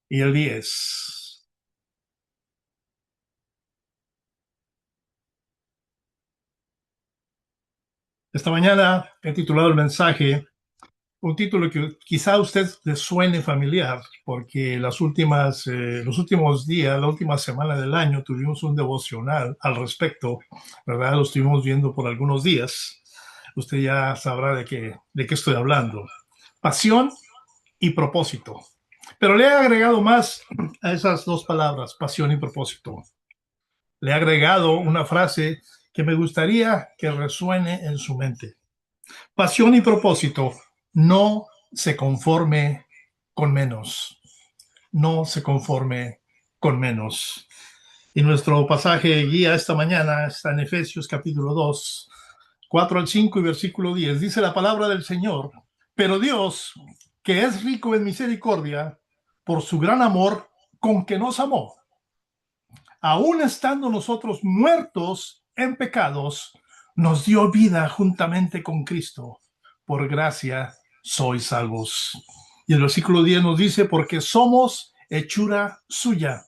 y el 10. Esta mañana he titulado el mensaje, un título que quizá a usted le suene familiar, porque los últimos días, la última semana del año, tuvimos un devocional al respecto, ¿verdad? Lo estuvimos viendo por algunos días. Usted ya sabrá de qué estoy hablando. Pasión y propósito. Pero le he agregado más a esas dos palabras, pasión y propósito. Le he agregado una frase que me gustaría que resuene en su mente. Pasión y propósito, no se conforme con menos. No se conforme con menos. Y nuestro pasaje guía esta mañana está en Efesios capítulo 2, 4 al 5 y versículo 10. Dice la palabra del Señor: pero Dios, que es rico en misericordia, por su gran amor con que nos amó, aun estando nosotros muertos en pecados, nos dio vida juntamente con Cristo. Por gracia sois salvos. Y el versículo 10 nos dice: porque somos hechura suya,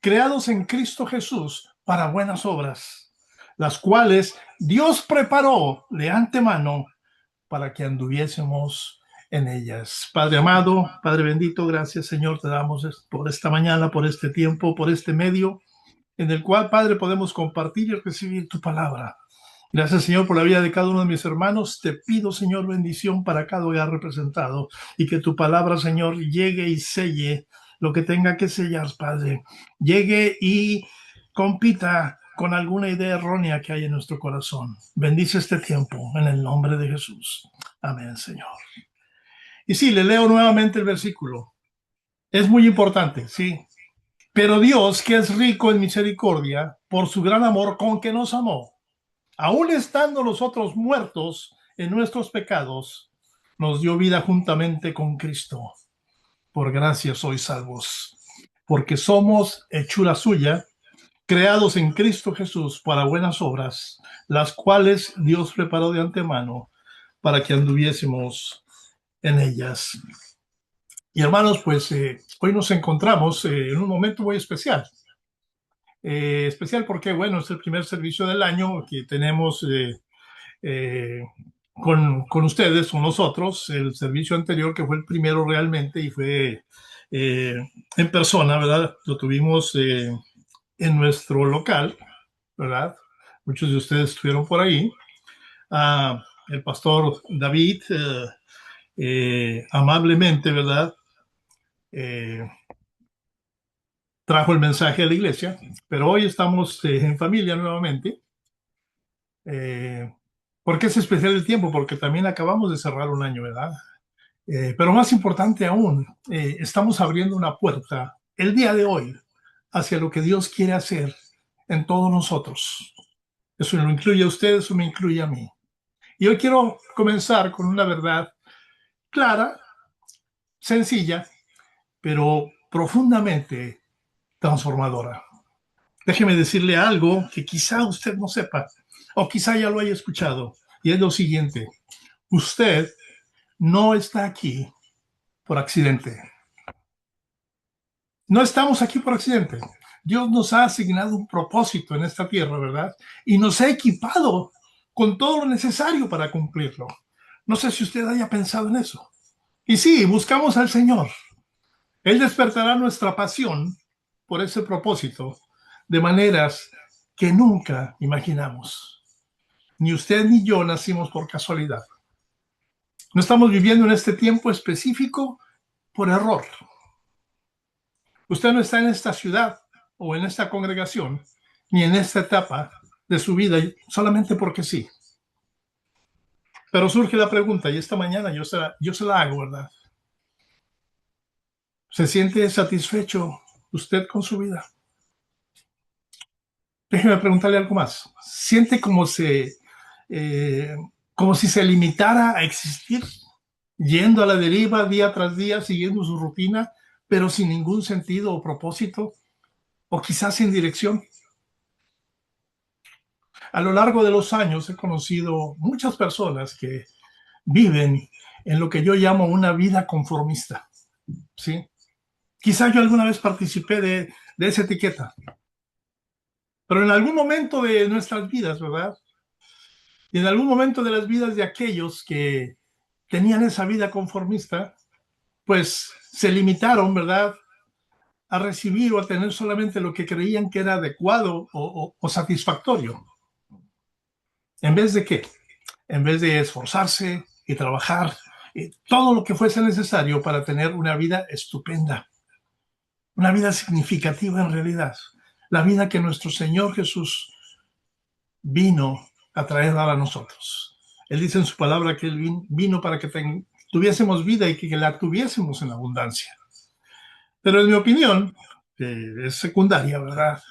creados en Cristo Jesús para buenas obras, las cuales Dios preparó de antemano para que anduviésemos en ellas. Padre amado, Padre bendito, gracias Señor, te damos por esta mañana, por este tiempo, por este medio en el cual, Padre, podemos compartir y recibir tu palabra. Gracias, Señor, por la vida de cada uno de mis hermanos. Te pido, Señor, bendición para cada hogar representado y que tu palabra, Señor, llegue y selle lo que tenga que sellar, Padre. Llegue y compita con alguna idea errónea que hay en nuestro corazón. Bendice este tiempo en el nombre de Jesús. Amén, Señor. Y sí, le leo nuevamente el versículo. Es muy importante, sí. Pero Dios, que es rico en misericordia, por su gran amor con que nos amó, aun estando nosotros muertos en nuestros pecados, nos dio vida juntamente con Cristo. Por gracia sois salvos, porque somos hechura suya, creados en Cristo Jesús para buenas obras, las cuales Dios preparó de antemano para que anduviésemos en ellas. Y hermanos, pues hoy nos encontramos en un momento muy especial. Especial porque, bueno, es el primer servicio del año que tenemos eh, con ustedes, con nosotros. El servicio anterior, que fue el primero realmente y fue eh, en persona, ¿verdad? Lo tuvimos en nuestro local, ¿verdad? Muchos de ustedes estuvieron por ahí. El pastor David, amablemente, ¿verdad? Eh, Trajo el mensaje a la iglesia, pero hoy estamos en familia nuevamente. Eh, ¿Por qué es especial el tiempo? Porque también acabamos de cerrar un año, ¿verdad? Pero más importante aún, estamos abriendo una puerta el día de hoy hacia lo que Dios quiere hacer en todos nosotros. Eso lo incluye a ustedes, eso me incluye a mí. Y hoy quiero comenzar con una verdad clara, sencilla, pero profundamente transformadora. Déjeme decirle algo que quizá usted no sepa o quizá ya lo haya escuchado, y es lo siguiente: usted no está aquí por accidente. No estamos aquí por accidente. Dios nos ha asignado un propósito en esta tierra, ¿verdad? Y nos ha equipado con todo lo necesario para cumplirlo. No sé si usted haya pensado en eso. Y sí, buscamos al Señor. Él despertará nuestra pasión por ese propósito de maneras que nunca imaginamos. Ni usted ni yo nacimos por casualidad. No estamos viviendo en este tiempo específico por error. Usted no está en esta ciudad o en esta congregación, ni en esta etapa de su vida solamente porque sí. Pero surge la pregunta, y esta mañana yo se la hago, ¿verdad? ¿Se siente satisfecho usted con su vida? Déjeme preguntarle algo más. ¿Siente eh, como si se limitara a existir, yendo a la deriva día tras día, siguiendo su rutina, pero sin ningún sentido o propósito, o quizás sin dirección? A lo largo de los años he conocido muchas personas que viven en lo que yo llamo una vida conformista, ¿sí? Quizá yo alguna vez participé de esa etiqueta, pero en algún momento de nuestras vidas, ¿verdad? Y en algún momento de las vidas de aquellos que tenían esa vida conformista, pues se limitaron, ¿verdad?, a recibir o a tener solamente lo que creían que era adecuado o satisfactorio. ¿En vez de qué? En vez de esforzarse y trabajar todo lo que fuese necesario para tener una vida estupenda, una vida significativa en realidad, la vida que nuestro Señor Jesús vino a traer a nosotros. Él dice en su palabra que Él vino para que tuviésemos vida y que la tuviésemos en abundancia. Pero en mi opinión, es secundaria, ¿verdad?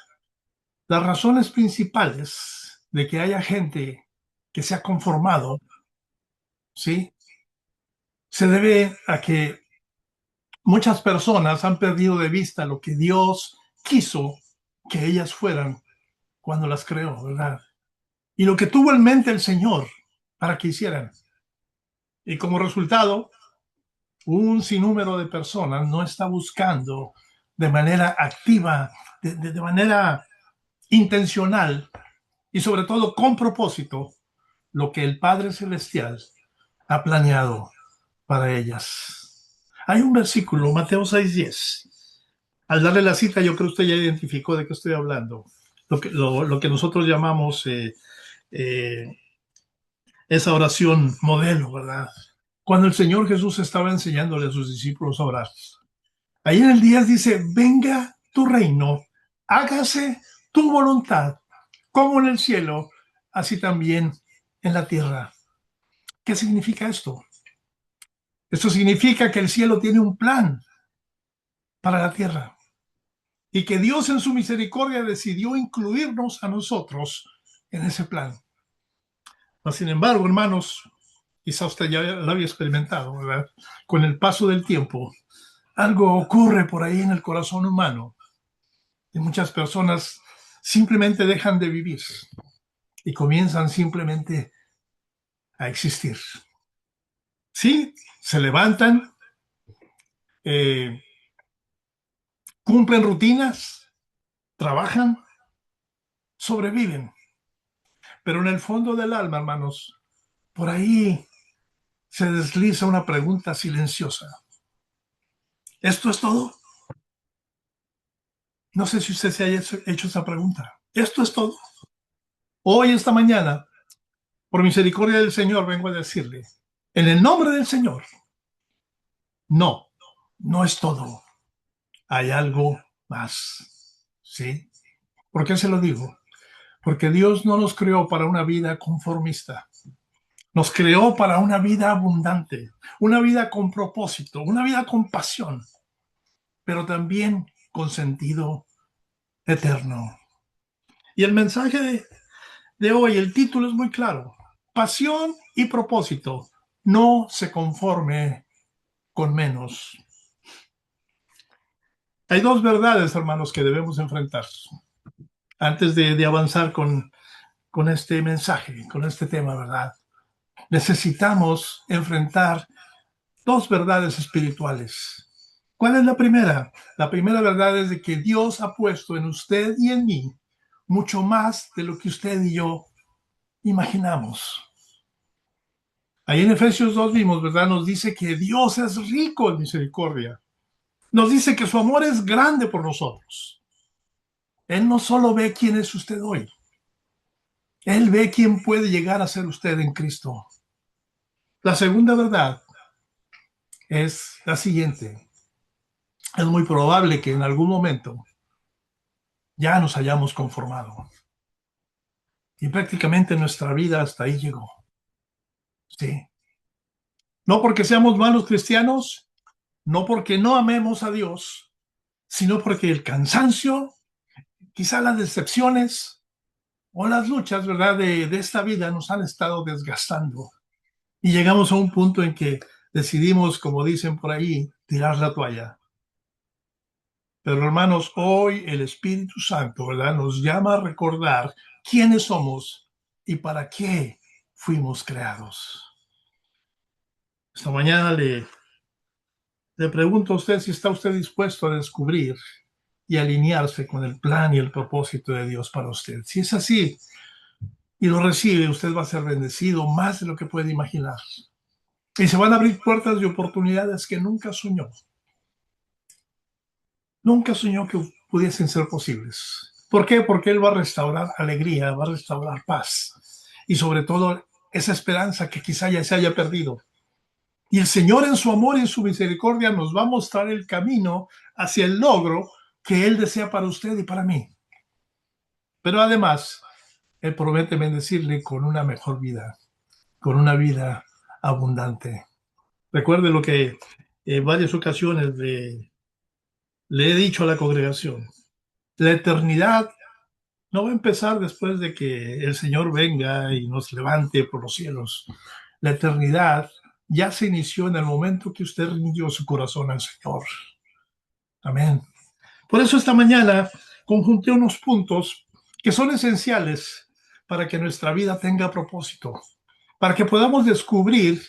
Las razones principales de que haya gente que se ha conformado, ¿sí? Se debe a que muchas personas han perdido de vista lo que Dios quiso que ellas fueran cuando las creó, ¿verdad? Y lo que tuvo en mente el Señor para que hicieran. Y como resultado, un sinnúmero de personas no está buscando de manera activa, de manera intencional y sobre todo con propósito lo que el Padre Celestial ha planeado para ellas. Hay un versículo, Mateo 6:10. Al darle la cita, yo creo que usted ya identificó de qué estoy hablando. Lo que nosotros llamamos eh, esa oración modelo, ¿verdad? Cuando el Señor Jesús estaba enseñándole a sus discípulos a orar. Ahí en el 10 dice, venga tu reino, hágase tu voluntad, como en el cielo, así también en la tierra. ¿Qué significa esto? Esto significa que el cielo tiene un plan para la tierra y que Dios en su misericordia decidió incluirnos a nosotros en ese plan. Mas, sin embargo, hermanos, quizá usted ya lo había experimentado, ¿verdad? Con el paso del tiempo, algo ocurre por ahí en el corazón humano y muchas personas simplemente dejan de vivir y comienzan simplemente a existir. Sí, se levantan, eh, cumplen rutinas, trabajan, sobreviven, pero en el fondo del alma, hermanos, por ahí se desliza una pregunta silenciosa. ¿Esto es todo? No sé si usted se haya hecho esa pregunta. ¿Esto es todo? Hoy, esta mañana, por misericordia del Señor, vengo a decirle, en el nombre del Señor, no, no es todo. Hay algo más. ¿Sí? ¿Por qué se lo digo? Porque Dios no nos creó para una vida conformista. Nos creó para una vida abundante, una vida con propósito, una vida con pasión, pero también con sentido eterno. Y el mensaje de hoy, el título es muy claro. Pasión y propósito. No se conforme con menos. Hay dos verdades, hermanos, que debemos enfrentar antes de avanzar con este mensaje, con este tema, ¿verdad? Necesitamos enfrentar dos verdades espirituales. ¿Cuál es la primera? La primera verdad es de que Dios ha puesto en usted y en mí mucho más de lo que usted y yo imaginamos. Ahí en Efesios 2 vimos, ¿verdad? Nos dice que Dios es rico en misericordia. Nos dice que su amor es grande por nosotros. Él no solo ve quién es usted hoy, Él ve quién puede llegar a ser usted en Cristo. La segunda verdad es la siguiente. Es muy probable que en algún momento ya nos hayamos conformado. Y prácticamente nuestra vida hasta ahí llegó. Sí. No porque seamos malos cristianos, no porque no amemos a Dios, sino porque el cansancio, quizá las decepciones o las luchas, ¿verdad?, de esta vida nos han estado desgastando. Y llegamos a un punto en que decidimos, como dicen por ahí, tirar la toalla. Pero hermanos, hoy el Espíritu Santo, ¿verdad?, nos llama a recordar quiénes somos y para qué fuimos creados. Esta mañana Le pregunto a usted si está usted dispuesto a descubrir y alinearse con el plan y el propósito de Dios para usted. Si es así y lo recibe, usted va a ser bendecido más de lo que puede imaginar. Y se van a abrir puertas de oportunidades que nunca soñó. Nunca soñó que pudiesen ser posibles. ¿Por qué? Porque Él va a restaurar alegría, va a restaurar paz y sobre todo esa esperanza que quizá ya se haya perdido. Y el Señor en su amor y en su misericordia nos va a mostrar el camino hacia el logro que Él desea para usted y para mí. Pero además, Él promete bendecirle con una mejor vida, con una vida abundante. Recuerde lo que en varias ocasiones le he dicho a la congregación. La eternidad no va a empezar después de que el Señor venga y nos levante por los cielos. La eternidad ya se inició en el momento que usted rindió su corazón al Señor. Amén. Por eso esta mañana conjunté unos puntos que son esenciales para que nuestra vida tenga propósito, para que podamos descubrir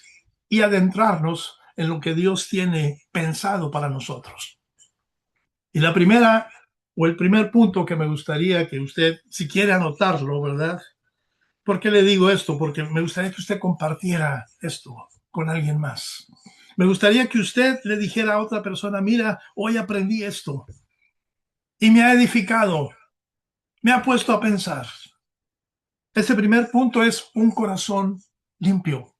y adentrarnos en lo que Dios tiene pensado para nosotros. Y la primera o el primer punto que me gustaría que usted, si quiere anotarlo, ¿verdad? ¿Por qué le digo esto? Porque me gustaría que usted compartiera esto con alguien más. Me gustaría que usted le dijera a otra persona, mira, hoy aprendí esto y me ha edificado, me ha puesto a pensar. Ese primer punto es un corazón limpio,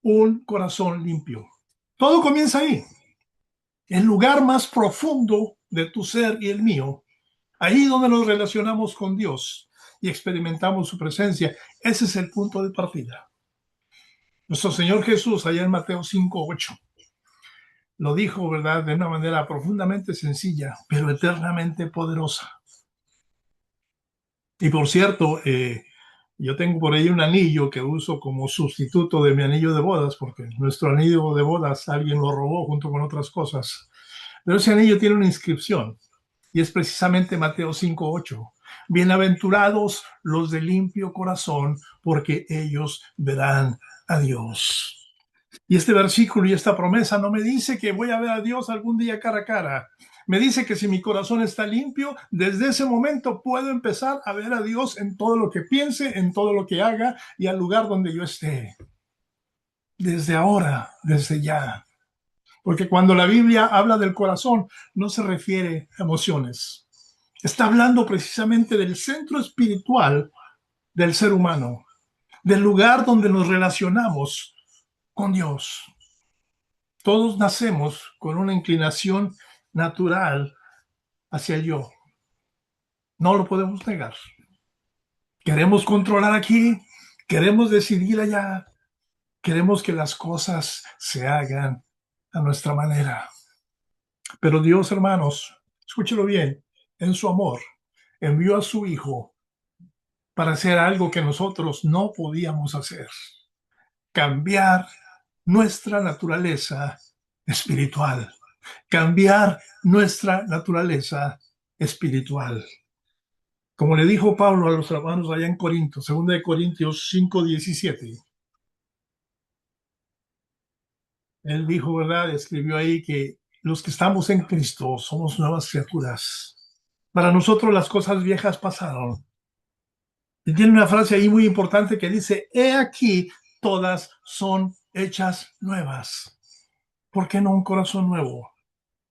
un corazón limpio. Todo comienza ahí, el lugar más profundo de tu ser y el mío, ahí donde nos relacionamos con Dios y experimentamos su presencia. Ese es el punto de partida. Nuestro Señor Jesús, allá en Mateo 5:8, lo dijo, ¿verdad?, de una manera profundamente sencilla, pero eternamente poderosa. Y por cierto, yo tengo por ahí un anillo que uso como sustituto de mi anillo de bodas, porque nuestro anillo de bodas alguien lo robó junto con otras cosas. Pero ese anillo tiene una inscripción y es precisamente Mateo 5:8. Bienaventurados los de limpio corazón, porque ellos verán a Dios. Y este versículo y esta promesa no me dice que voy a ver a Dios algún día cara a cara. Me dice que si mi corazón está limpio, desde ese momento puedo empezar a ver a Dios en todo lo que piense, en todo lo que haga y al lugar donde yo esté. Desde ahora, desde ya. Porque cuando la Biblia habla del corazón, no se refiere a emociones. Está hablando precisamente del centro espiritual del ser humano, del lugar donde nos relacionamos con Dios. Todos nacemos con una inclinación natural hacia el yo. No lo podemos negar. Queremos controlar aquí, queremos decidir allá, queremos que las cosas se hagan a nuestra manera. Pero Dios, hermanos, escúchelo bien, en su amor envió a su Hijo para hacer algo que nosotros no podíamos hacer: cambiar nuestra naturaleza espiritual, cambiar nuestra naturaleza espiritual. Como le dijo Pablo a los hermanos allá en Corinto, 2 Corintios 5:17, él dijo, ¿verdad? Escribió ahí que los que estamos en Cristo somos nuevas criaturas. Para nosotros las cosas viejas pasaron. Y tiene una frase ahí muy importante que dice, he aquí, todas son hechas nuevas. ¿Por qué no un corazón nuevo?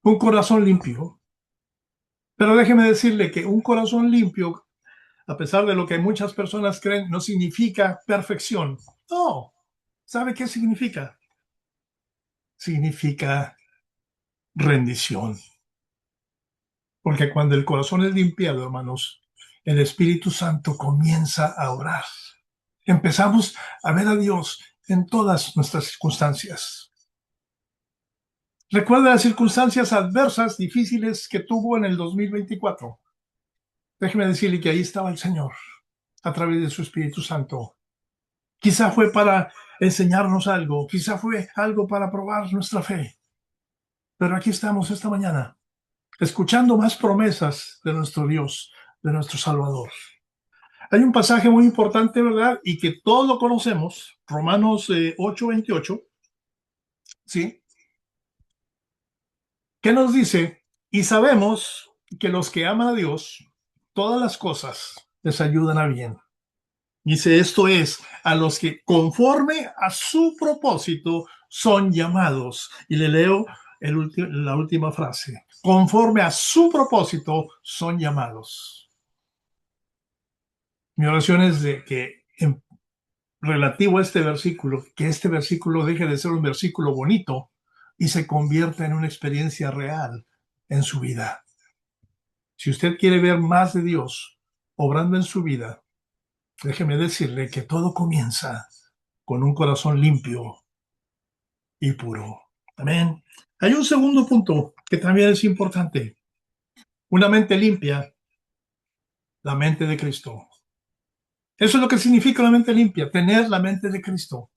Un corazón limpio. Pero déjeme decirle que un corazón limpio, a pesar de lo que muchas personas creen, no significa perfección. No. ¿Sabe qué significa? Significa rendición. Porque cuando el corazón es limpiado, hermanos, el Espíritu Santo comienza a orar. Empezamos a ver a Dios en todas nuestras circunstancias. Recuerda las circunstancias adversas, difíciles que tuvo en el 2024. Déjeme decirle que ahí estaba el Señor, a través de su Espíritu Santo. Quizá fue para enseñarnos algo, quizá fue algo para probar nuestra fe. Pero aquí estamos esta mañana, escuchando más promesas de nuestro Dios, de nuestro Salvador. Hay un pasaje muy importante, ¿verdad? Y que todos lo conocemos, Romanos 8:28, ¿sí? ¿Qué nos dice? Y sabemos que los que aman a Dios, todas las cosas les ayudan a bien. Dice, esto es, a los que conforme a su propósito son llamados. Y le leo la última frase. Conforme a su propósito son llamados. Mi oración es de que relativo a este versículo, que este versículo deje de ser un versículo bonito y se convierta en una experiencia real en su vida. Si usted quiere ver más de Dios obrando en su vida, déjeme decirle que todo comienza con un corazón limpio y puro. Amén. Hay un segundo punto que también es importante. Una mente limpia, la mente de Cristo. Eso es lo que significa la mente limpia, tener la mente de Cristo.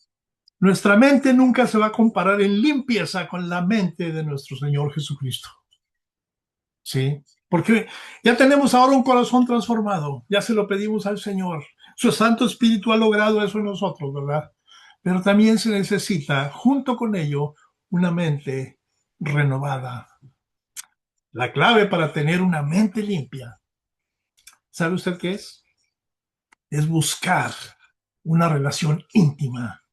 Nuestra mente nunca se va a comparar en limpieza con la mente de nuestro Señor Jesucristo. ¿Sí? Porque ya tenemos ahora un corazón transformado, ya se lo pedimos al Señor. Su Santo Espíritu ha logrado eso en nosotros, ¿verdad? Pero también se necesita, junto con ello, una mente renovada. La clave para tener una mente limpia, ¿sabe usted qué es? Es buscar una relación íntima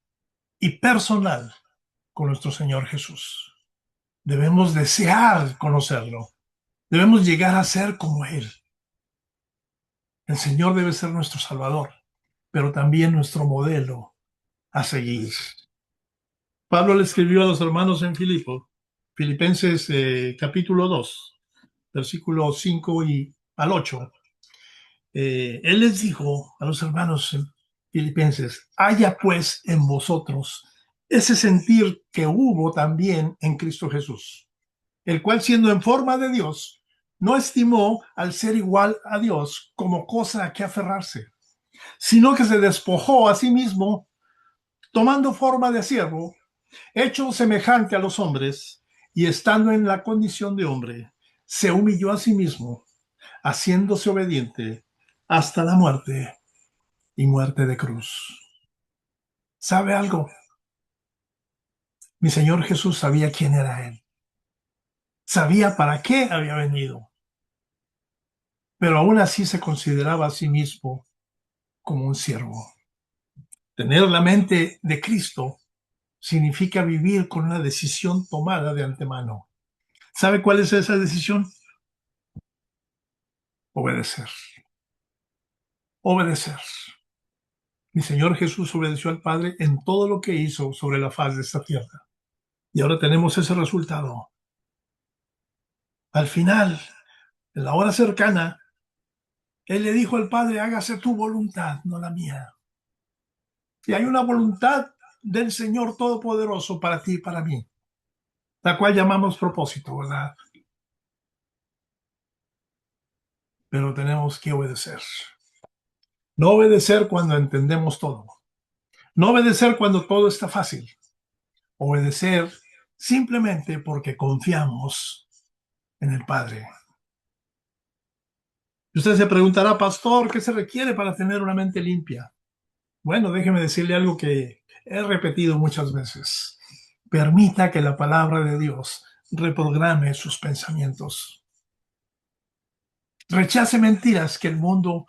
y personal con nuestro Señor Jesús. Debemos desear conocerlo. Debemos llegar a ser como Él. El Señor debe ser nuestro Salvador, pero también nuestro modelo a seguir. Pablo le escribió a los hermanos en Filipenses capítulo 2, versículos 5 y al 8. Él les dijo a los hermanos filipenses, haya pues en vosotros ese sentir que hubo también en Cristo Jesús, el cual siendo en forma de Dios, no estimó al ser igual a Dios como cosa a que aferrarse, sino que se despojó a sí mismo, tomando forma de siervo, hecho semejante a los hombres, y estando en la condición de hombre, se humilló a sí mismo, haciéndose obediente hasta la muerte y muerte de cruz. ¿Sabe algo? Mi Señor Jesús sabía quién era Él, sabía para qué había venido, pero aún así se consideraba a sí mismo como un siervo. Tener la mente de Cristo significa vivir con una decisión tomada de antemano. ¿Sabe cuál es esa decisión? Obedecer. Obedecer. Mi Señor Jesús obedeció al Padre en todo lo que hizo sobre la faz de esta tierra. Y ahora tenemos ese resultado. Al final, en la hora cercana, Él le dijo al Padre, hágase tu voluntad, no la mía. Y hay una voluntad del Señor Todopoderoso para ti y para mí, la cual llamamos propósito, ¿verdad? Pero tenemos que obedecer. No obedecer cuando entendemos todo. No obedecer cuando todo está fácil. Obedecer simplemente porque confiamos en el Padre. Y usted se preguntará, pastor, ¿qué se requiere para tener una mente limpia? Bueno, déjeme decirle algo que he repetido muchas veces. Permita que la palabra de Dios reprograme sus pensamientos. Rechace mentiras que el mundo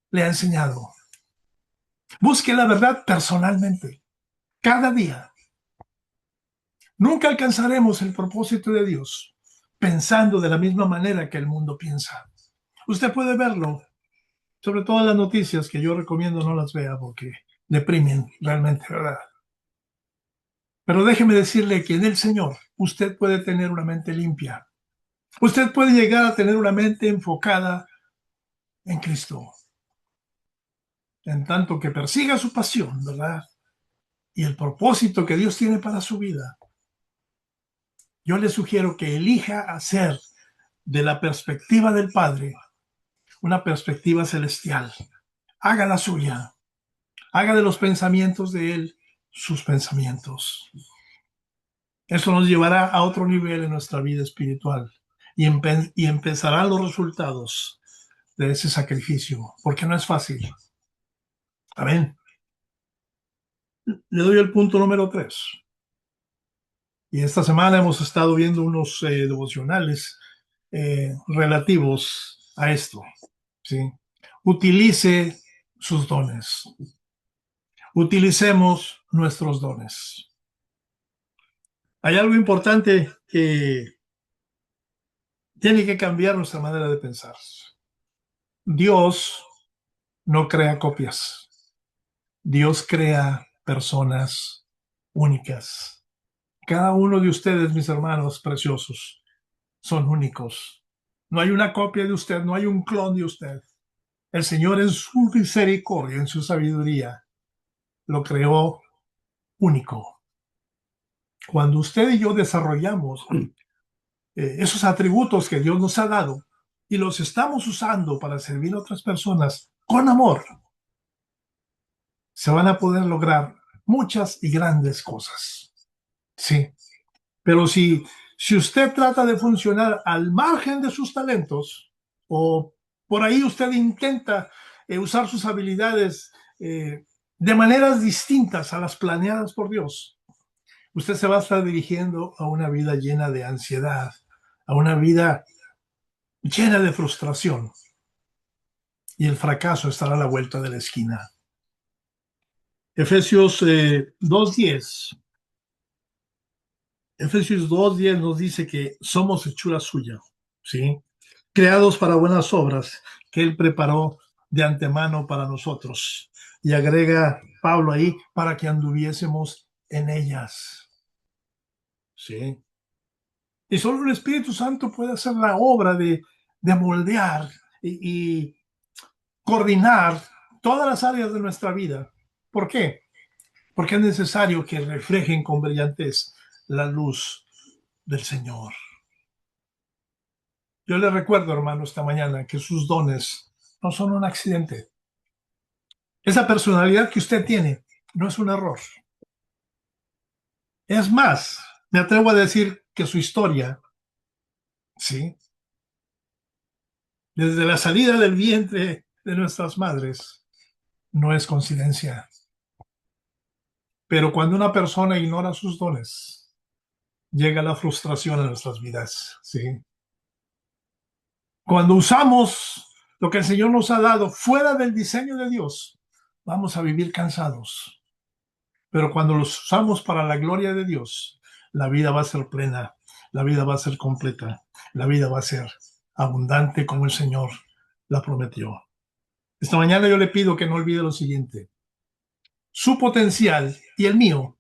le ha enseñado. Busque la verdad personalmente, cada día. Nunca alcanzaremos el propósito de Dios pensando de la misma manera que el mundo piensa. Usted puede verlo, sobre todo las noticias que yo recomiendo no las vea porque deprimen realmente, ¿verdad? Pero déjeme decirle que en el Señor usted puede tener una mente limpia. Usted puede llegar a tener una mente enfocada en Cristo, en tanto que persiga su pasión, ¿verdad? Y el propósito que Dios tiene para su vida. Yo le sugiero que elija hacer de la perspectiva del Padre una perspectiva celestial. Haga la suya. Haga de los pensamientos de Él sus pensamientos. Eso nos llevará a otro nivel en nuestra vida espiritual y empezarán los resultados de ese sacrificio, porque no es fácil. Amén. Le doy el punto número 3. Y esta semana hemos estado viendo unos devocionales relativos a esto, ¿sí? Utilice sus dones. Utilicemos nuestros dones. Hay algo importante que tiene que cambiar nuestra manera de pensar. Dios no crea copias. Dios crea personas únicas. Cada uno de ustedes, mis hermanos preciosos, son únicos. No hay una copia de usted, no hay un clon de usted. El Señor en su misericordia, en su sabiduría, lo creó único. Cuando usted y yo desarrollamos esos atributos que Dios nos ha dado y los estamos usando para servir a otras personas con amor, se van a poder lograr muchas y grandes cosas. Sí, pero si usted trata de funcionar al margen de sus talentos o por ahí usted intenta usar sus habilidades de maneras distintas a las planeadas por Dios, usted se va a estar dirigiendo a una vida llena de ansiedad, a una vida llena de frustración, y el fracaso estará a la vuelta de la esquina. Efesios 2:10. Efesios 2:10 nos dice que somos hechura suya, ¿sí? Creados para buenas obras que Él preparó de antemano para nosotros. Y agrega Pablo ahí, para que anduviésemos en ellas, ¿sí? Y solo el Espíritu Santo puede hacer la obra de moldear y coordinar todas las áreas de nuestra vida. ¿Por qué? Porque es necesario que reflejen con brillantez la luz del Señor. Yo le recuerdo, hermano, esta mañana que sus dones no son un accidente. Esa personalidad que usted tiene no es un error. Es más, me atrevo a decir que su historia, sí, desde la salida del vientre de nuestras madres, no es coincidencia. Pero cuando una persona ignora sus dones, llega la frustración a nuestras vidas, ¿sí? Cuando usamos lo que el Señor nos ha dado fuera del diseño de Dios, vamos a vivir cansados. Pero cuando los usamos para la gloria de Dios, la vida va a ser plena, la vida va a ser completa, la vida va a ser abundante como el Señor la prometió. Esta mañana yo le pido que no olvide lo siguiente. Su potencial y el mío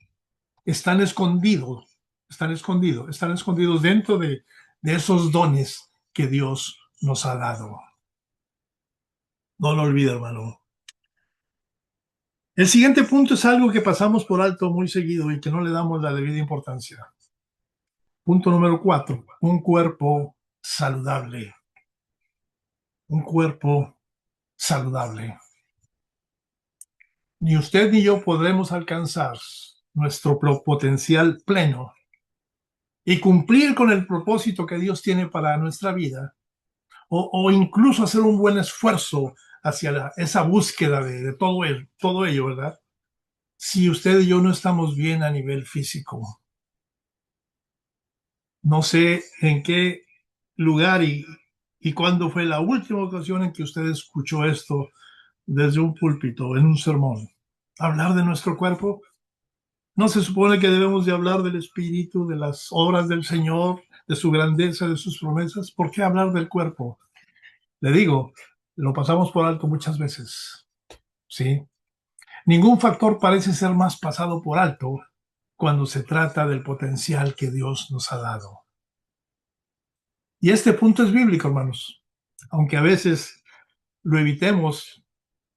están escondidos, están escondidos dentro de esos dones que Dios nos ha dado. No lo olvide, hermano. El siguiente punto es algo que pasamos por alto muy seguido y que no le damos la debida importancia. Punto número 4, un cuerpo saludable. Un cuerpo saludable. Ni usted ni yo podremos alcanzar nuestro potencial pleno y cumplir con el propósito que Dios tiene para nuestra vida, o incluso hacer un buen esfuerzo hacia esa búsqueda de todo ello, ¿verdad? Si usted y yo no estamos bien a nivel físico. No sé en qué lugar y cuándo fue la última ocasión en que usted escuchó esto desde un púlpito, en un sermón. Hablar de nuestro cuerpo. No se supone que debemos de hablar del Espíritu, de las obras del Señor, de su grandeza, de sus promesas. ¿Por qué hablar del cuerpo? Le digo, lo pasamos por alto muchas veces. ¿Sí? Ningún factor parece ser más pasado por alto cuando se trata del potencial que Dios nos ha dado. Y este punto es bíblico, hermanos, aunque a veces lo evitemos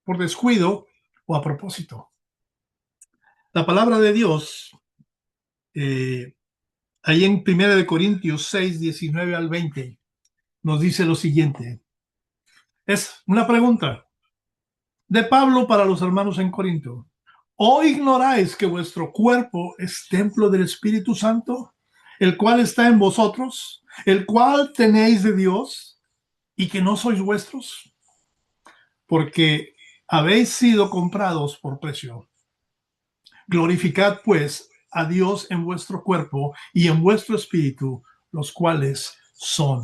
por descuido o a propósito. La palabra de Dios, eh, ahí en 1 Corintios 6, 19 al 20, nos dice lo siguiente. Es una pregunta de Pablo para los hermanos en Corinto. ¿O ignoráis que vuestro cuerpo es templo del Espíritu Santo, el cual está en vosotros, el cual tenéis de Dios, y que no sois vuestros? Porque habéis sido comprados por precio. Glorificad, pues, a Dios en vuestro cuerpo y en vuestro espíritu, los cuales son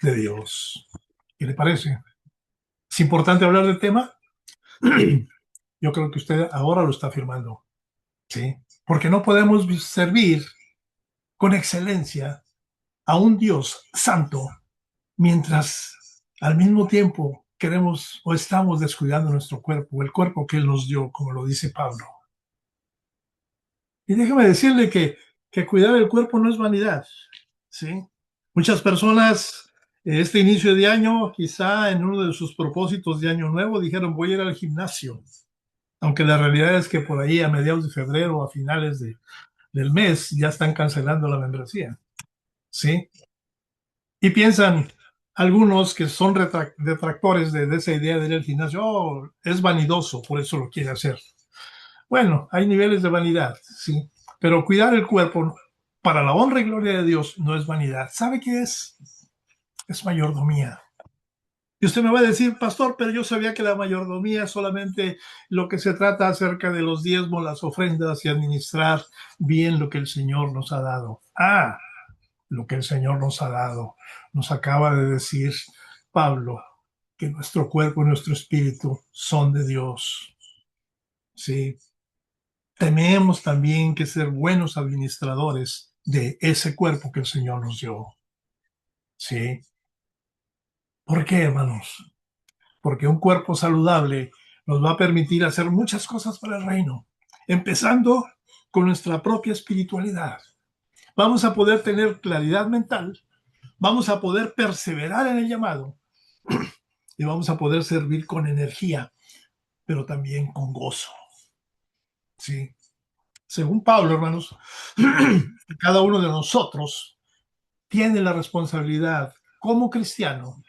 de Dios. ¿Qué le parece? ¿Es importante hablar del tema? Yo creo que usted ahora lo está afirmando, ¿sí? Porque no podemos servir con excelencia a un Dios santo mientras al mismo tiempo queremos o estamos descuidando nuestro cuerpo, el cuerpo que Él nos dio, como lo dice Pablo. Y déjeme decirle que cuidar el cuerpo no es vanidad, ¿sí? Muchas personas, este inicio de año, quizá en uno de sus propósitos de año nuevo, dijeron, voy a ir al gimnasio. Aunque la realidad es que por ahí a mediados de febrero, a finales del mes, ya están cancelando la membresía, ¿sí? Y piensan algunos que son detractores de esa idea de ir al gimnasio, oh, es vanidoso, por eso lo quiere hacer. Bueno, hay niveles de vanidad, sí, pero cuidar el cuerpo para la honra y gloria de Dios no es vanidad. ¿Sabe qué es? Es mayordomía. Y usted me va a decir, pastor, pero yo sabía que la mayordomía es solamente lo que se trata acerca de los diezmos, las ofrendas y administrar bien lo que el Señor nos ha dado. Ah, lo que el Señor nos ha dado. Nos acaba de decir Pablo que nuestro cuerpo y nuestro espíritu son de Dios. Sí, tenemos también que ser buenos administradores de ese cuerpo que el Señor nos dio. Sí. ¿Por qué, hermanos? Porque un cuerpo saludable nos va a permitir hacer muchas cosas para el reino, empezando con nuestra propia espiritualidad. Vamos a poder tener claridad mental, vamos a poder perseverar en el llamado y vamos a poder servir con energía, pero también con gozo. Sí. Según Pablo, hermanos, cada uno de nosotros tiene la responsabilidad como cristiano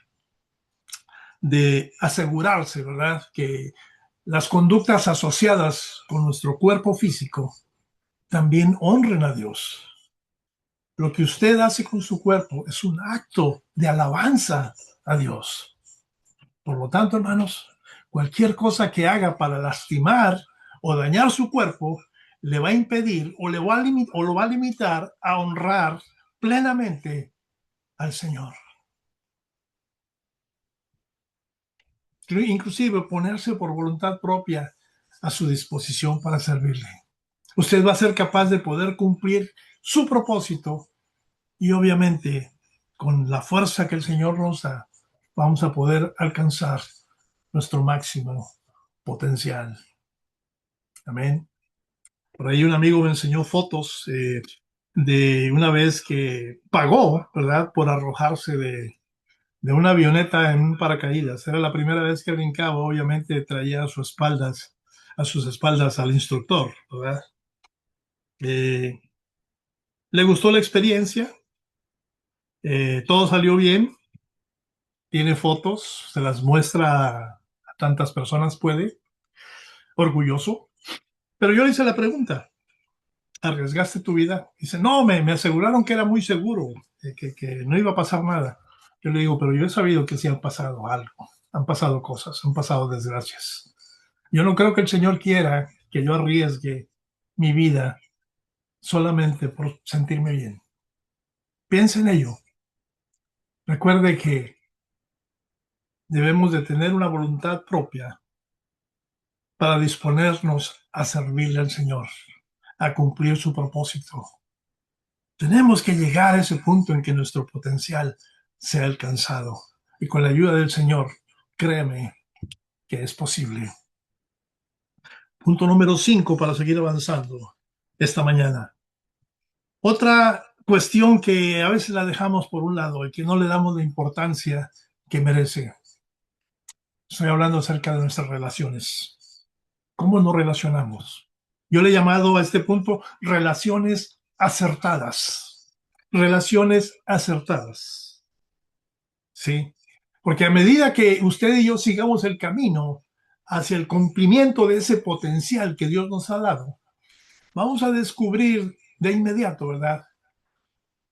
de asegurarse, ¿verdad?, que las conductas asociadas con nuestro cuerpo físico también honren a Dios. Lo que usted hace con su cuerpo es un acto de alabanza a Dios. Por lo tanto, hermanos, cualquier cosa que haga para lastimar o dañar su cuerpo le va a impedir o, o lo va a limitar a honrar plenamente al Señor. Inclusive ponerse por voluntad propia a su disposición para servirle. Usted va a ser capaz de poder cumplir su propósito y obviamente con la fuerza que el Señor nos da, vamos a poder alcanzar nuestro máximo potencial. Amén. Por ahí un amigo me enseñó fotos de una vez que pagó, ¿verdad?, por arrojarse de una avioneta en un paracaídas. Era la primera vez que brincaba, obviamente traía a sus espaldas al instructor, ¿verdad? Eh, Le gustó la experiencia, todo salió bien, tiene fotos, se las muestra a tantas personas puede, orgulloso. Pero yo le hice la pregunta, ¿arriesgaste tu vida? Dice, no, me aseguraron que era muy seguro, que no iba a pasar nada. Yo le digo, pero yo he sabido que sí han pasado algo, han pasado cosas, han pasado desgracias. Yo no creo que el Señor quiera que yo arriesgue mi vida solamente por sentirme bien. Piense en ello. Recuerde que debemos de tener una voluntad propia para disponernos a servirle al Señor, a cumplir su propósito. Tenemos que llegar a ese punto en que nuestro potencial sea alcanzado. Y con la ayuda del Señor, créeme que es posible. Punto número 5 para seguir avanzando esta mañana. Otra cuestión que a veces la dejamos por un lado y que no le damos la importancia que merece. Estoy hablando acerca de nuestras relaciones. ¿Cómo nos relacionamos? Yo le he llamado a este punto relaciones acertadas. Relaciones acertadas. ¿Sí? Porque a medida que usted y yo sigamos el camino hacia el cumplimiento de ese potencial que Dios nos ha dado, vamos a descubrir de inmediato, ¿verdad?,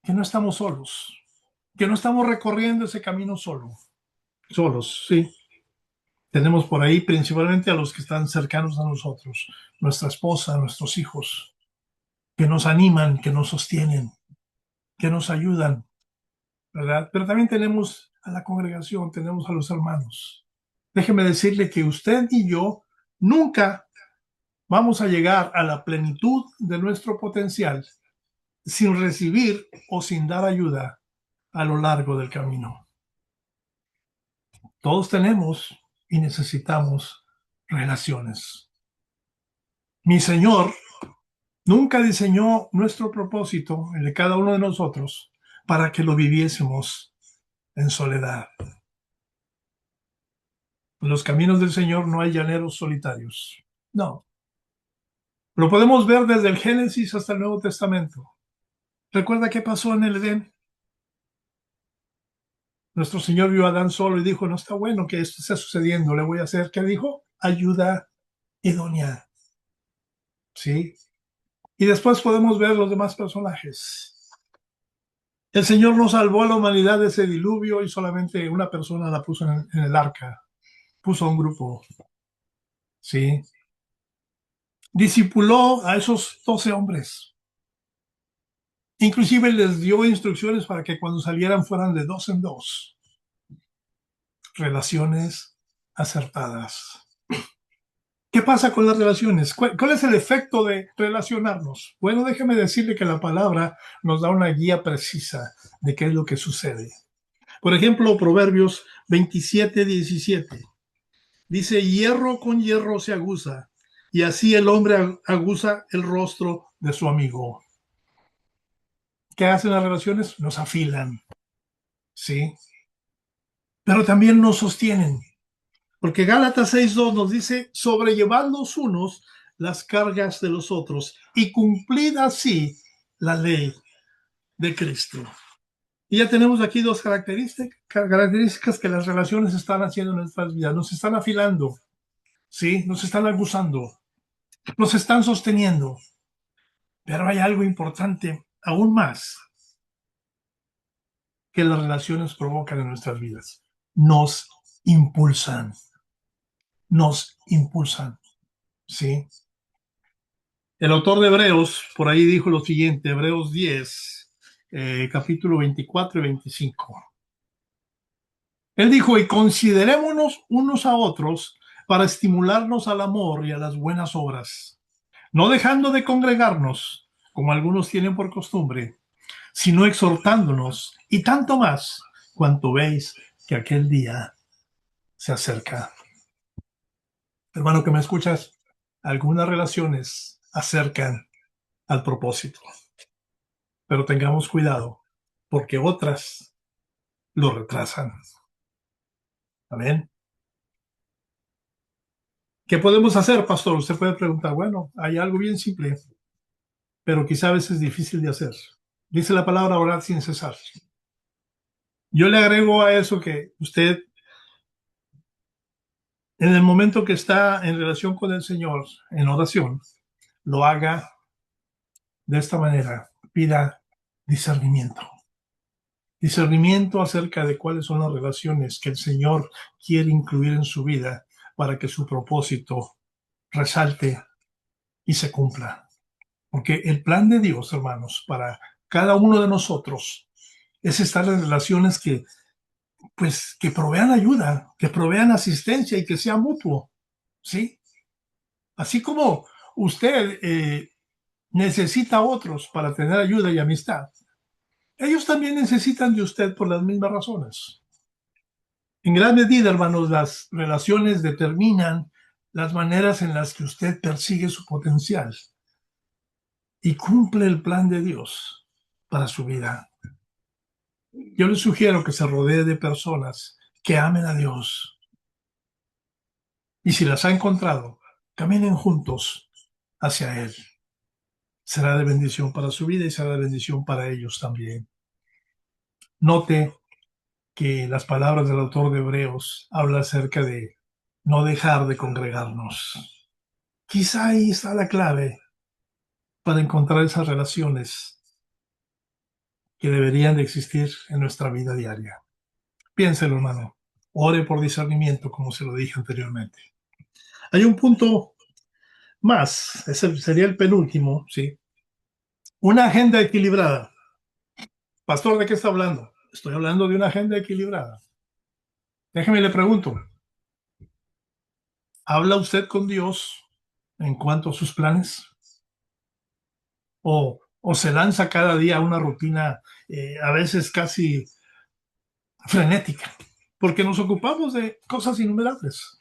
que no estamos solos, que no estamos recorriendo ese camino solos, sí. Tenemos por ahí principalmente a los que están cercanos a nosotros, nuestra esposa, nuestros hijos. que nos animan, que nos sostienen, que nos ayudan, ¿verdad? Pero también tenemos a la congregación, tenemos a los hermanos. Déjeme decirle que usted y yo nunca vamos a llegar a la plenitud de nuestro potencial sin recibir o sin dar ayuda a lo largo del camino. Todos tenemos y necesitamos relaciones. Mi Señor nunca diseñó nuestro propósito, el de cada uno de nosotros, para que lo viviésemos en soledad. En los caminos del Señor no hay llaneros solitarios. No. Lo podemos ver desde el Génesis hasta el Nuevo Testamento. ¿Recuerda qué pasó en el Edén? Nuestro Señor vio a Adán solo y dijo, no está bueno que esto esté sucediendo, le voy a hacer, ¿qué dijo? Ayuda idónea. ¿Sí? Y después podemos ver los demás personajes. El Señor no salvó a la humanidad de ese diluvio y solamente una persona la puso en el arca. Puso a un grupo. ¿Sí? Discipuló a esos 12 hombres. Inclusive les dio instrucciones para que cuando salieran fueran de dos en dos. Relaciones acertadas. ¿Qué pasa con las relaciones? ¿Cuál es el efecto de relacionarnos? Bueno, déjeme decirle que la palabra nos da una guía precisa de qué es lo que sucede. Por ejemplo, Proverbios 27:17. Dice, hierro con hierro se aguza, y así el hombre aguza el rostro de su amigo. ¿Qué hacen las relaciones? Nos afilan, ¿sí? Pero también nos sostienen. Porque Gálatas 6:2 nos dice, sobrellevad los unos las cargas de los otros y cumplid así la ley de Cristo. Y ya tenemos aquí dos características que las relaciones están haciendo en nuestras vidas. Nos están afilando, ¿sí? Nos están aguzando, nos están sosteniendo. Pero hay algo importante aún más que las relaciones provocan en nuestras vidas. Nos impulsan, ¿sí? El autor de Hebreos, por ahí dijo lo siguiente, Hebreos 10, capítulo 24 y 25. Él dijo, y considerémonos unos a otros para estimularnos al amor y a las buenas obras, no dejando de congregarnos, como algunos tienen por costumbre, sino exhortándonos, y tanto más, cuanto veis que aquel día se acerca. Hermano que me escuchas, algunas relaciones acercan al propósito. Pero tengamos cuidado, porque otras lo retrasan. Amén. ¿Qué podemos hacer, pastor? Usted puede preguntar, bueno, hay algo bien simple, pero quizá a veces difícil de hacer. Dice la palabra orar sin cesar. Yo le agrego a eso que usted, en el momento que está en relación con el Señor, en oración, lo haga de esta manera. Pida discernimiento. Discernimiento acerca de cuáles son las relaciones que el Señor quiere incluir en su vida para que su propósito resalte y se cumpla. Porque el plan de Dios, hermanos, para cada uno de nosotros es estar en relaciones que provean ayuda, que provean asistencia y que sea mutuo, ¿sí? Así como usted necesita a otros para tener ayuda y amistad, ellos también necesitan de usted por las mismas razones. En gran medida, hermanos, las relaciones determinan las maneras en las que usted persigue su potencial y cumple el plan de Dios para su vida. Yo les sugiero que se rodee de personas que amen a Dios. Y si las ha encontrado, caminen juntos hacia Él. Será de bendición para su vida y será de bendición para ellos también. Note que las palabras del autor de Hebreos hablan acerca de no dejar de congregarnos. Quizá ahí está la clave para encontrar esas relaciones que deberían de existir en nuestra vida diaria. Piénselo, hermano. Ore por discernimiento, como se lo dije anteriormente. Hay un punto más, ese sería el penúltimo, ¿sí? Una agenda equilibrada. Pastor, ¿de qué está hablando? Estoy hablando de una agenda equilibrada. Déjeme le pregunto, ¿habla usted con Dios en cuanto a sus planes? ¿O se lanza cada día a una rutina a veces casi frenética? Porque nos ocupamos de cosas innumerables.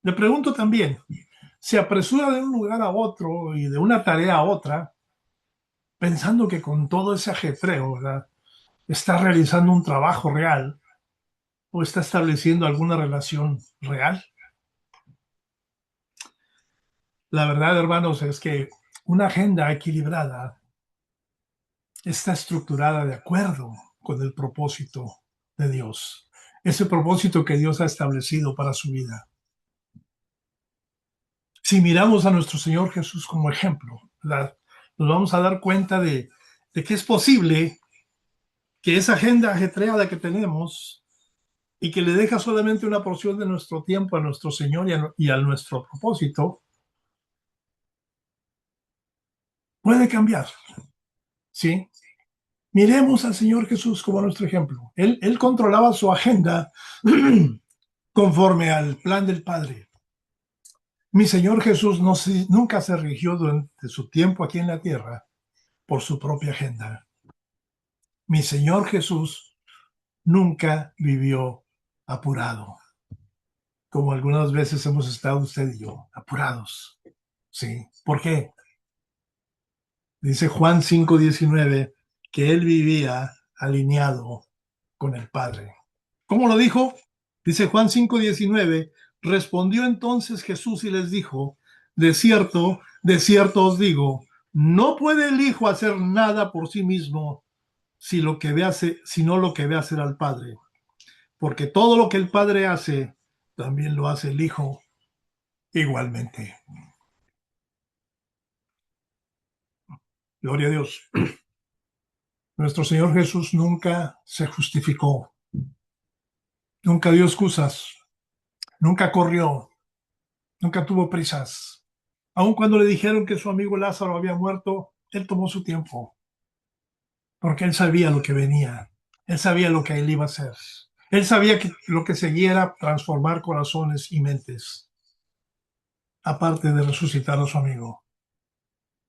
Le pregunto también, ¿se apresura de un lugar a otro y de una tarea a otra pensando que con todo ese ajetreo, ¿verdad?, está realizando un trabajo real o está estableciendo alguna relación real? La verdad, hermanos, es que una agenda equilibrada está estructurada de acuerdo con el propósito de Dios, ese propósito que Dios ha establecido para su vida. Si miramos a nuestro Señor Jesús como ejemplo, ¿verdad?, nos vamos a dar cuenta de que es posible que esa agenda ajetreada que tenemos y que le deja solamente una porción de nuestro tiempo a nuestro Señor y a nuestro propósito, puede cambiar, ¿sí? Miremos al Señor Jesús como nuestro ejemplo. Él controlaba su agenda conforme al plan del Padre. Mi Señor Jesús nunca se rigió durante su tiempo aquí en la tierra por su propia agenda. Mi Señor Jesús nunca vivió apurado, como algunas veces hemos estado usted y yo, apurados. ¿Sí? ¿Por qué? Dice Juan 5:19 que él vivía alineado con el Padre. ¿Cómo lo dijo? Dice Juan 5:19, respondió entonces Jesús y les dijo, de cierto os digo, no puede el Hijo hacer nada por sí mismo sino lo que ve hacer al Padre, porque todo lo que el Padre hace, también lo hace el Hijo igualmente. Gloria a Dios. Nuestro Señor Jesús nunca se justificó, nunca dio excusas, nunca corrió, nunca tuvo prisas. Aun cuando le dijeron que su amigo Lázaro había muerto, él tomó su tiempo, porque él sabía lo que venía, él sabía lo que él iba a hacer. Él sabía que lo que seguía era transformar corazones y mentes, aparte de resucitar a su amigo.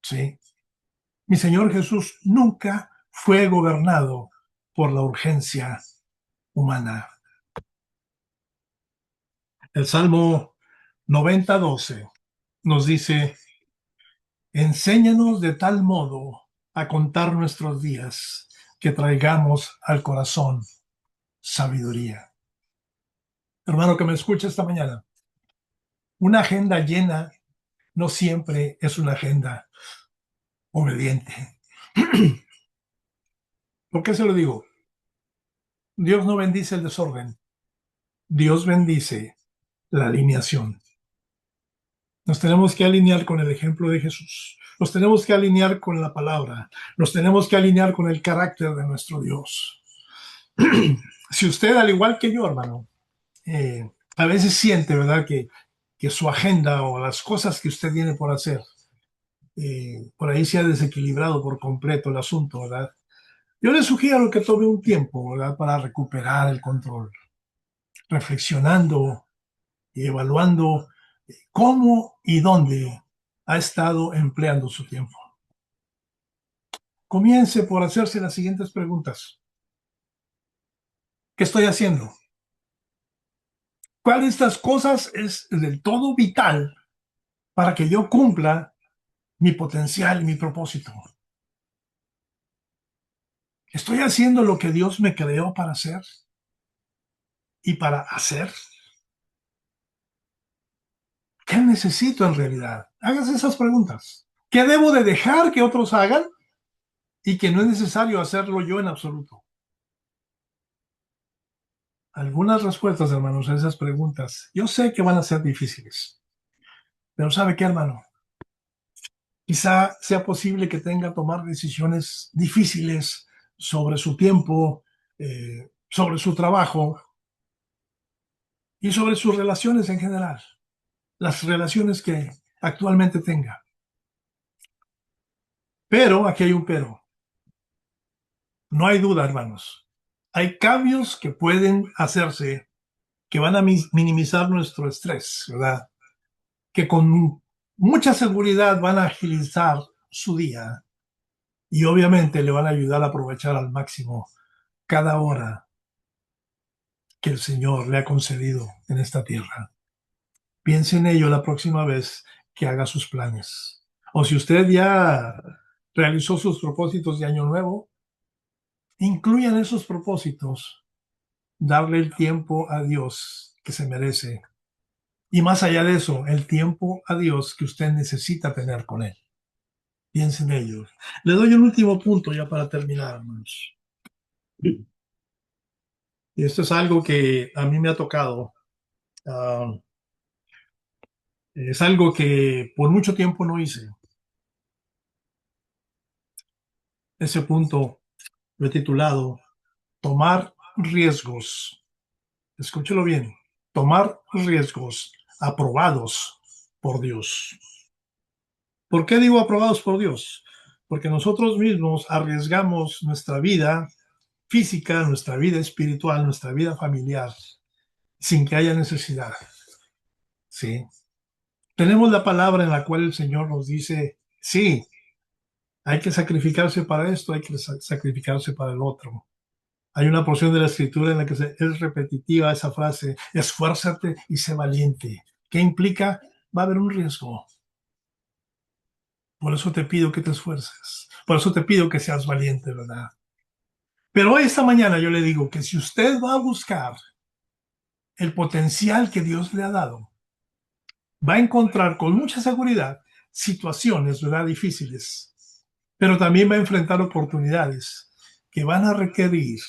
¿Sí? Mi Señor Jesús nunca fue gobernado por la urgencia humana. El Salmo 90:12 nos dice, enséñanos de tal modo a contar nuestros días que traigamos al corazón sabiduría. Hermano que me escucha esta mañana, una agenda llena no siempre es una agenda obediente. ¿Por qué se lo digo? Dios no bendice el desorden, Dios bendice la alineación. Nos tenemos que alinear con el ejemplo de Jesús, nos tenemos que alinear con la palabra, nos tenemos que alinear con el carácter de nuestro Dios. Si usted, al igual que yo, hermano, a veces siente, ¿verdad?, que su agenda o las cosas que usted tiene por hacer, por ahí se ha desequilibrado por completo el asunto, ¿verdad? Yo le sugiero que tome un tiempo, ¿verdad?, para recuperar el control, reflexionando y evaluando cómo y dónde ha estado empleando su tiempo. Comience por hacerse las siguientes preguntas. ¿Qué estoy haciendo? ¿Cuál de estas cosas es del todo vital para que yo cumpla mi potencial y mi propósito? ¿Estoy haciendo lo que Dios me creó para hacer y para hacer? ¿Qué necesito en realidad? Hágase esas preguntas. ¿Qué debo de dejar que otros hagan y que no es necesario hacerlo yo en absoluto? Algunas respuestas, hermanos, a esas preguntas, yo sé que van a ser difíciles, pero ¿sabe qué, hermano? Quizá sea posible que tenga que tomar decisiones difíciles sobre su tiempo, sobre su trabajo y sobre sus relaciones en general, las relaciones que actualmente tenga. Pero aquí hay un pero. No hay duda, hermanos. Hay cambios que pueden hacerse que van a minimizar nuestro estrés, ¿verdad? Que con mucha seguridad van a agilizar su día y obviamente le van a ayudar a aprovechar al máximo cada hora que el Señor le ha concedido en esta tierra. Piense en ello la próxima vez que haga sus planes. O si usted ya realizó sus propósitos de año nuevo, incluyan esos propósitos, darle el tiempo a Dios que se merece. Y más allá de eso, el tiempo a Dios que usted necesita tener con Él. Piense en ello. Le doy un último punto ya para terminar, hermanos. Y esto es algo que a mí me ha tocado. Ah, es algo que por mucho tiempo no hice. Ese punto lo he titulado Tomar riesgos. Escúchelo bien. Tomar riesgos aprobados por Dios. ¿Por qué digo aprobados por Dios? Porque nosotros mismos arriesgamos nuestra vida física, nuestra vida espiritual, nuestra vida familiar, sin que haya necesidad. ¿Sí? Tenemos la palabra en la cual el Señor nos dice, sí, hay que sacrificarse para esto, hay que sacrificarse para el otro. Hay una porción de la escritura en la que es repetitiva esa frase, esfuérzate y sé valiente. ¿Qué implica? Va a haber un riesgo. Por eso te pido que te esfuerces. Por eso te pido que seas valiente, ¿verdad? Pero hoy, esta mañana, yo le digo que si usted va a buscar el potencial que Dios le ha dado, va a encontrar con mucha seguridad situaciones, ¿verdad?, difíciles, pero también va a enfrentar oportunidades que van a requerir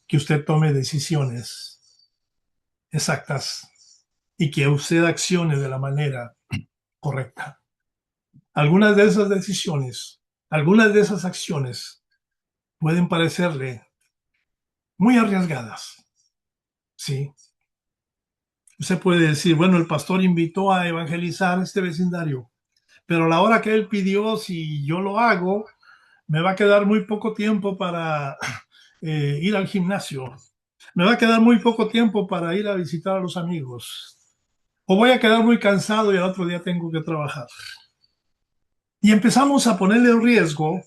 que usted tome decisiones exactas y que usted accione de la manera correcta. Algunas de esas decisiones, algunas de esas acciones pueden parecerle muy arriesgadas, ¿sí? Usted puede decir, bueno, el pastor invitó a evangelizar este vecindario, pero a la hora que él pidió, si yo lo hago, me va a quedar muy poco tiempo para ir al gimnasio. Me va a quedar muy poco tiempo para ir a visitar a los amigos. O voy a quedar muy cansado y al otro día tengo que trabajar. Y empezamos a ponerle en riesgo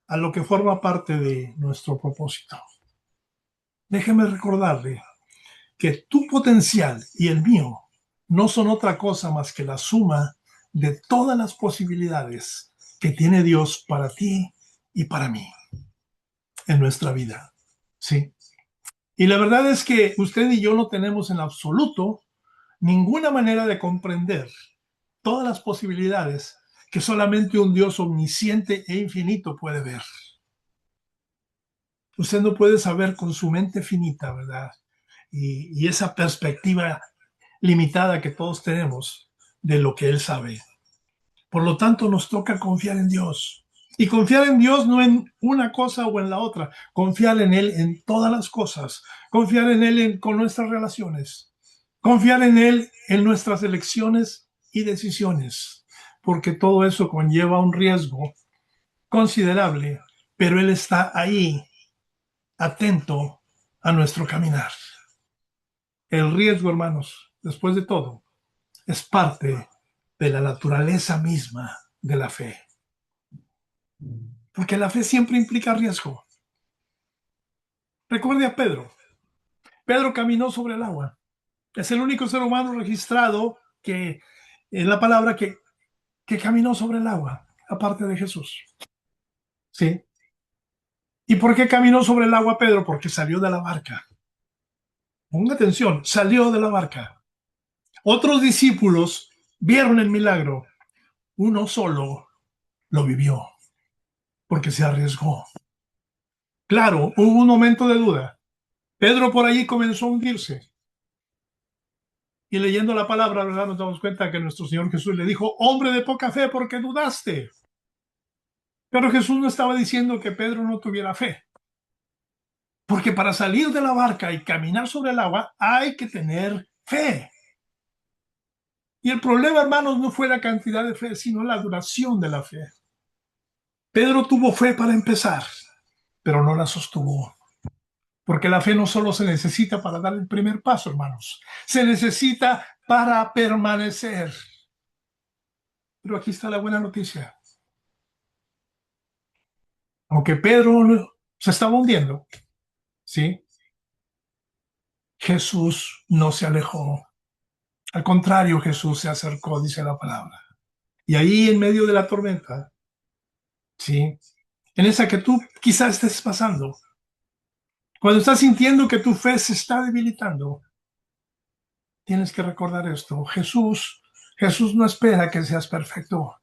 a lo que forma parte de nuestro propósito. Déjeme recordarle que tu potencial y el mío no son otra cosa más que la suma de todas las posibilidades que tiene Dios para ti y para mí en nuestra vida. Sí. Y la verdad es que usted y yo no tenemos en absoluto ninguna manera de comprender todas las posibilidades que solamente un Dios omnisciente e infinito puede ver. Usted no puede saber con su mente finita, ¿verdad? Y esa perspectiva limitada que todos tenemos de lo que Él sabe. Por lo tanto, nos toca confiar en Dios. Y confiar en Dios no en una cosa o en la otra, confiar en Él en todas las cosas, confiar en Él con nuestras relaciones, confiar en Él en nuestras elecciones y decisiones, porque todo eso conlleva un riesgo considerable, pero Él está ahí, atento a nuestro caminar. El riesgo, hermanos, después de todo, es parte de la naturaleza misma de la fe. Porque la fe siempre implica riesgo. Recuerde a Pedro. Pedro caminó sobre el agua. Es el único ser humano registrado que en la palabra que caminó sobre el agua, aparte de Jesús. ¿Sí? ¿Y por qué caminó sobre el agua Pedro? Porque salió de la barca. Ponga atención, salió de la barca. Otros discípulos vieron el milagro. Uno solo lo vivió porque se arriesgó. Claro, hubo un momento de duda. Pedro por allí comenzó a hundirse. Y leyendo la palabra, ¿verdad? Nos damos cuenta que nuestro Señor Jesús le dijo, hombre de poca fe, ¿por qué dudaste? Pero Jesús no estaba diciendo que Pedro no tuviera fe. Porque para salir de la barca y caminar sobre el agua hay que tener fe. Y el problema, hermanos, no fue la cantidad de fe, sino la duración de la fe. Pedro tuvo fe para empezar, pero no la sostuvo. Porque la fe no solo se necesita para dar el primer paso, hermanos, se necesita para permanecer. Pero aquí está la buena noticia. Aunque Pedro se estaba hundiendo, ¿sí? Jesús no se alejó. Al contrario, Jesús se acercó, dice la palabra. Y ahí en medio de la tormenta, ¿sí? En esa que tú quizás estés pasando, cuando estás sintiendo que tu fe se está debilitando, tienes que recordar esto. Jesús no espera que seas perfecto.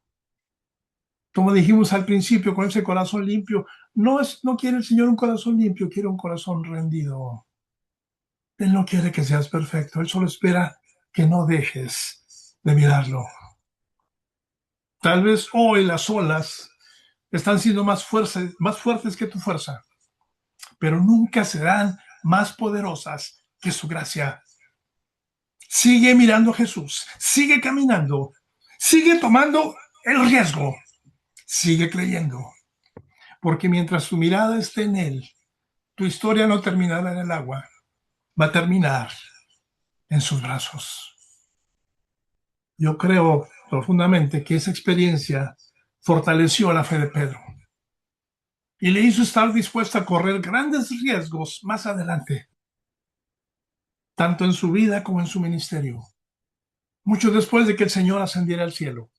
Como dijimos al principio, con ese corazón limpio, no quiere el Señor un corazón limpio, quiere un corazón rendido. Él no quiere que seas perfecto, Él solo espera que no dejes de mirarlo. Tal vez hoy las olas están siendo más fuertes que tu fuerza, pero nunca serán más poderosas que su gracia. Sigue mirando a Jesús, sigue caminando, sigue tomando el riesgo, sigue creyendo, porque mientras tu mirada esté en Él, tu historia no terminará en el agua, va a terminar en sus brazos. Yo creo profundamente que esa experiencia fortaleció la fe de Pedro y le hizo estar dispuesto a correr grandes riesgos más adelante, tanto en su vida como en su ministerio, mucho después de que el Señor ascendiera al cielo.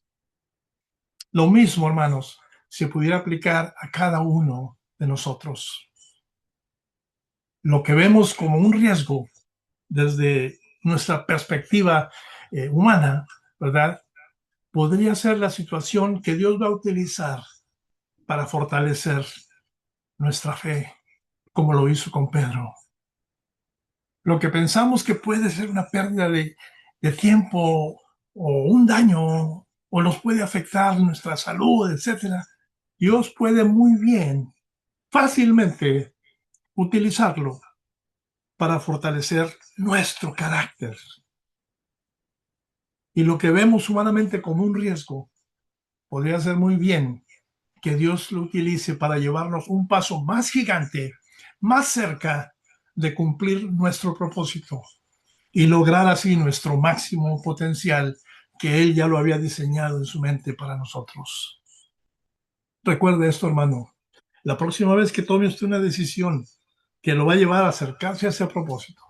Lo mismo, hermanos, se pudiera aplicar a cada uno de nosotros. Lo que vemos como un riesgo desde nuestra perspectiva humana, ¿verdad? Podría ser la situación que Dios va a utilizar para fortalecer nuestra fe, como lo hizo con Pedro. Lo que pensamos que puede ser una pérdida de tiempo o un daño o nos puede afectar nuestra salud, etcétera, Dios puede muy bien, fácilmente utilizarlo para fortalecer nuestro carácter. Y lo que vemos humanamente como un riesgo, podría ser muy bien que Dios lo utilice para llevarnos un paso más gigante, más cerca de cumplir nuestro propósito y lograr así nuestro máximo potencial que Él ya lo había diseñado en su mente para nosotros. Recuerde esto, hermano. La próxima vez que tome usted una decisión que lo va a llevar a acercarse a ese propósito,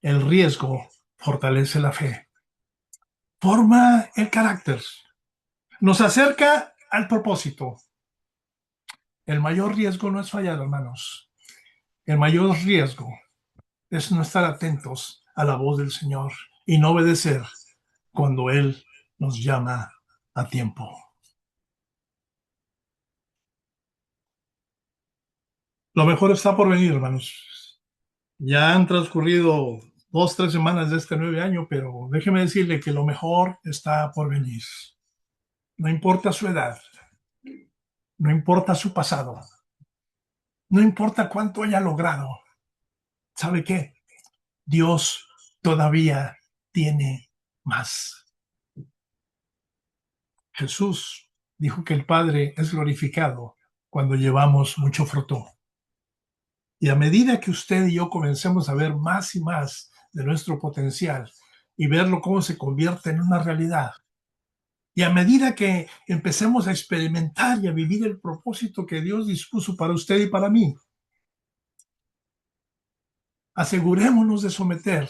el riesgo fortalece la fe, forma el carácter, nos acerca al propósito. El mayor riesgo no es fallar, hermanos. El mayor riesgo es no estar atentos a la voz del Señor y no obedecer cuando Él nos llama a tiempo. Lo mejor está por venir, hermanos. Ya han transcurrido 2, 3 semanas de este 9 año, pero déjeme decirle que lo mejor está por venir. No importa su edad, no importa su pasado, no importa cuánto haya logrado. ¿Sabe qué? Dios todavía tiene más. Jesús dijo que el Padre es glorificado cuando llevamos mucho fruto. Y a medida que usted y yo comencemos a ver más y más de nuestro potencial y verlo cómo se convierte en una realidad, y a medida que empecemos a experimentar y a vivir el propósito que Dios dispuso para usted y para mí, asegurémonos de someter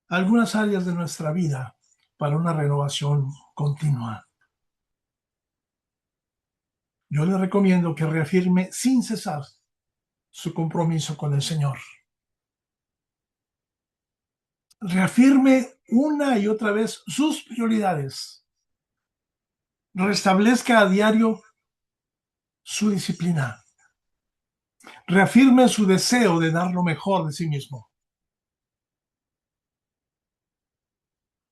algunas áreas de nuestra vida para una renovación continua. Yo le recomiendo que reafirme sin cesar su compromiso con el Señor. Reafirme una y otra vez sus prioridades. Restablezca a diario su disciplina. Reafirme su deseo de dar lo mejor de sí mismo.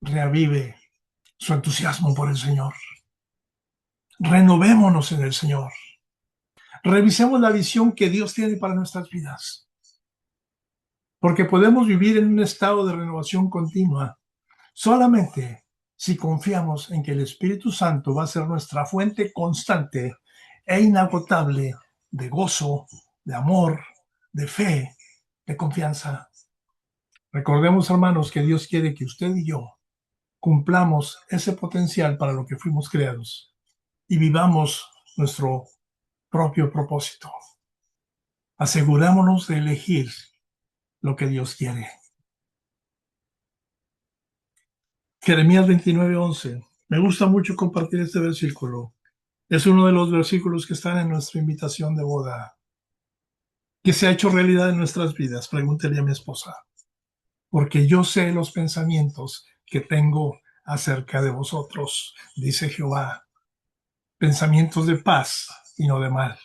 Reavive su entusiasmo por el Señor. Renovémonos en el Señor. Revisemos la visión que Dios tiene para nuestras vidas. Porque podemos vivir en un estado de renovación continua solamente si confiamos en que el Espíritu Santo va a ser nuestra fuente constante e inagotable de gozo, de amor, de fe, de confianza. Recordemos, hermanos, que Dios quiere que usted y yo cumplamos ese potencial para lo que fuimos creados y vivamos nuestro propio propósito. Asegurémonos de elegir lo que Dios quiere. Jeremías 29:11. Me gusta mucho compartir este versículo. Es uno de los versículos que están en nuestra invitación de boda. ¿Qué se ha hecho realidad en nuestras vidas? Pregúntele a mi esposa. Porque yo sé los pensamientos que tengo acerca de vosotros, dice Jehová. Pensamientos de paz y no de mal,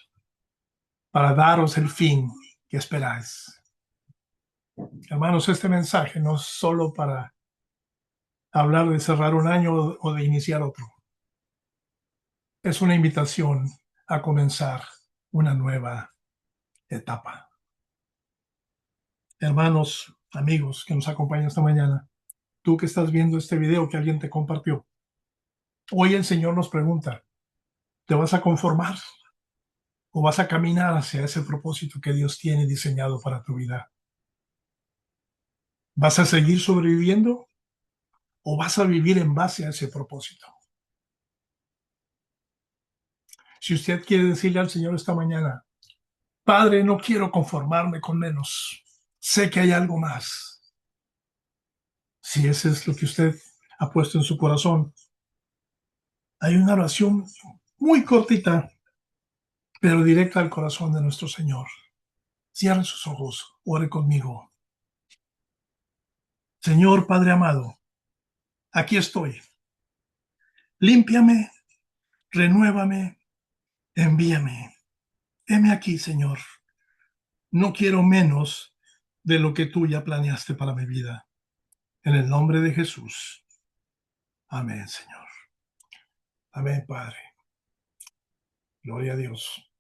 para daros el fin que esperáis. Hermanos, este mensaje no es solo para hablar de cerrar un año o de iniciar otro. Es una invitación a comenzar una nueva etapa. Hermanos, amigos que nos acompañan esta mañana, tú que estás viendo este video que alguien te compartió, hoy el Señor nos pregunta, ¿te vas a conformar o vas a caminar hacia ese propósito que Dios tiene diseñado para tu vida? ¿Vas a seguir sobreviviendo o vas a vivir en base a ese propósito? Si usted quiere decirle al Señor esta mañana, Padre, no quiero conformarme con menos, sé que hay algo más. Si ese es lo que usted ha puesto en su corazón, hay una oración muy cortita, pero directa al corazón de nuestro Señor. Cierre sus ojos, ore conmigo. Señor Padre amado, aquí estoy. Límpiame, renuévame, envíame. Heme aquí, Señor. No quiero menos de lo que tú ya planeaste para mi vida. En el nombre de Jesús. Amén, Señor. Amén, Padre. Gloria a Dios.